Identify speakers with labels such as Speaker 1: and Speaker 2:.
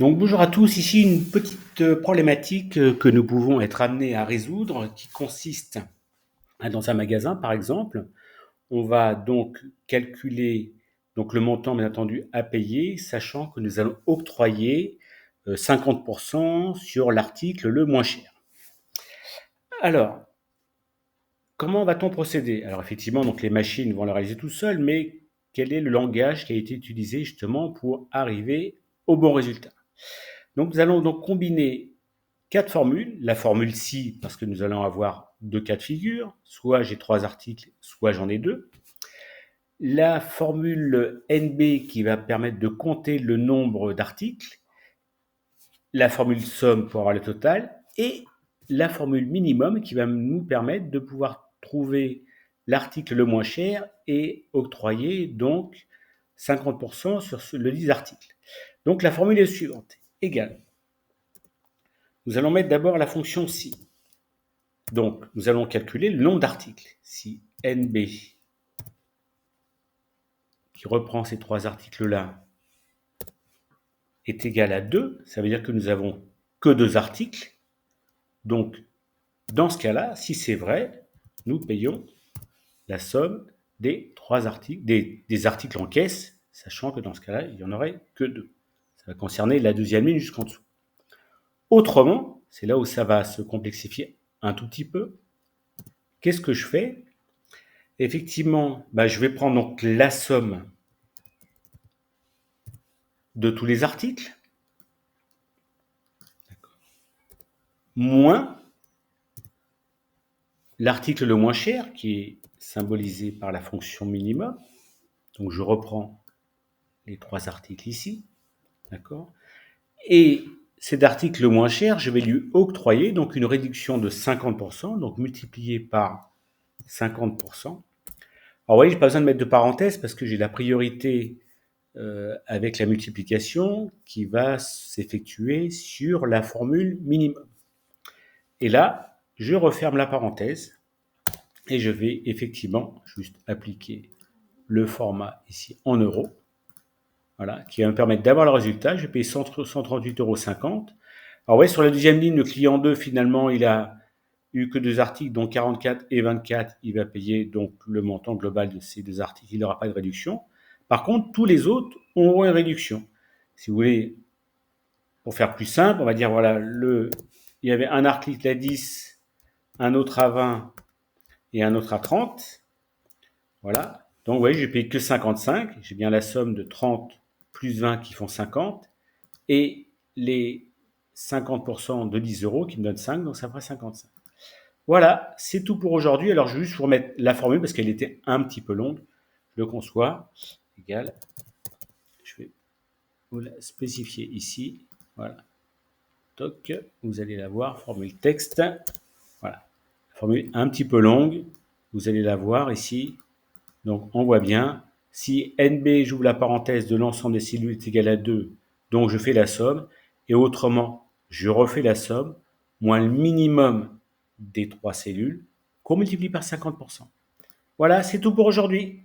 Speaker 1: Donc bonjour à tous, ici une petite problématique que nous pouvons être amenés à résoudre qui consiste dans un magasin par exemple, on va donc calculer donc le montant bien entendu à payer, sachant que nous allons octroyer 50% sur l'article le moins cher. Alors, comment va-t-on procéder? Alors effectivement, donc les machines vont le réaliser tout seules, mais quel est le langage qui a été utilisé justement pour arriver au bon résultat? Donc nous allons donc combiner quatre formules. La formule si, parce que nous allons avoir deux cas de figure, soit j'ai trois articles, soit j'en ai deux. La formule NB qui va permettre de compter le nombre d'articles. La formule somme pour avoir le total. Et la formule minimum qui va nous permettre de pouvoir trouver l'article le moins cher et octroyer donc 50% sur le 10 articles. Donc la formule est suivante, égale. Nous allons mettre d'abord la fonction si. Donc, nous allons calculer le nombre d'articles. Si NB, qui reprend ces trois articles-là, est égal à 2, ça veut dire que nous avons que deux articles. Donc, dans ce cas-là, si c'est vrai, nous payons la somme des trois articles, des articles en caisse, sachant que dans ce cas-là, il n'y en aurait que deux. Ça va concerner la deuxième ligne jusqu'en dessous. Autrement, c'est là où ça va se complexifier un tout petit peu. Qu'est-ce que je fais? Effectivement, je vais prendre donc la somme de tous les articles, moins l'article le moins cher, qui est symbolisé par la fonction minimum. Donc je reprends les trois articles ici, d'accord? Et cet article le moins cher, je vais lui octroyer donc une réduction de 50%, donc multiplié par 50%. Alors vous voyez, je n'ai pas besoin de mettre de parenthèse parce que j'ai la priorité avec la multiplication qui va s'effectuer sur la formule minimum. Et là, je referme la parenthèse et je vais effectivement juste appliquer le format ici en euros, voilà, qui va me permettre d'avoir le résultat. Je paye 138,50 €. Alors ouais, sur la deuxième ligne, le client 2, finalement, il a eu que deux articles, donc 44 et 24, il va payer donc le montant global de ces deux articles, il n'aura pas de réduction. Par contre, tous les autres auront une réduction. Si vous voulez, pour faire plus simple, on va dire, voilà, il y avait un article à 10, un autre à 20 et un autre à 30. Voilà. Donc, vous voyez, je paye que 55. J'ai bien la somme de 30 plus 20 qui font 50. Et les 50% de 10 € qui me donnent 5, donc ça fera 55. Voilà, c'est tout pour aujourd'hui. Alors, je vais juste vous remettre la formule parce qu'elle était un petit peu longue. Je le conçois. Égal. Je vais vous la spécifier ici. Voilà. Toc. Vous allez la voir. Formule texte. Voilà. Formule un petit peu longue. Vous allez la voir ici. Donc, on voit bien. Si NB, j'ouvre la parenthèse de l'ensemble des cellules est égal à 2, donc je fais la somme. Et autrement, je refais la somme, moins le minimum des trois cellules, qu'on multiplie par 50%. Voilà, c'est tout pour aujourd'hui.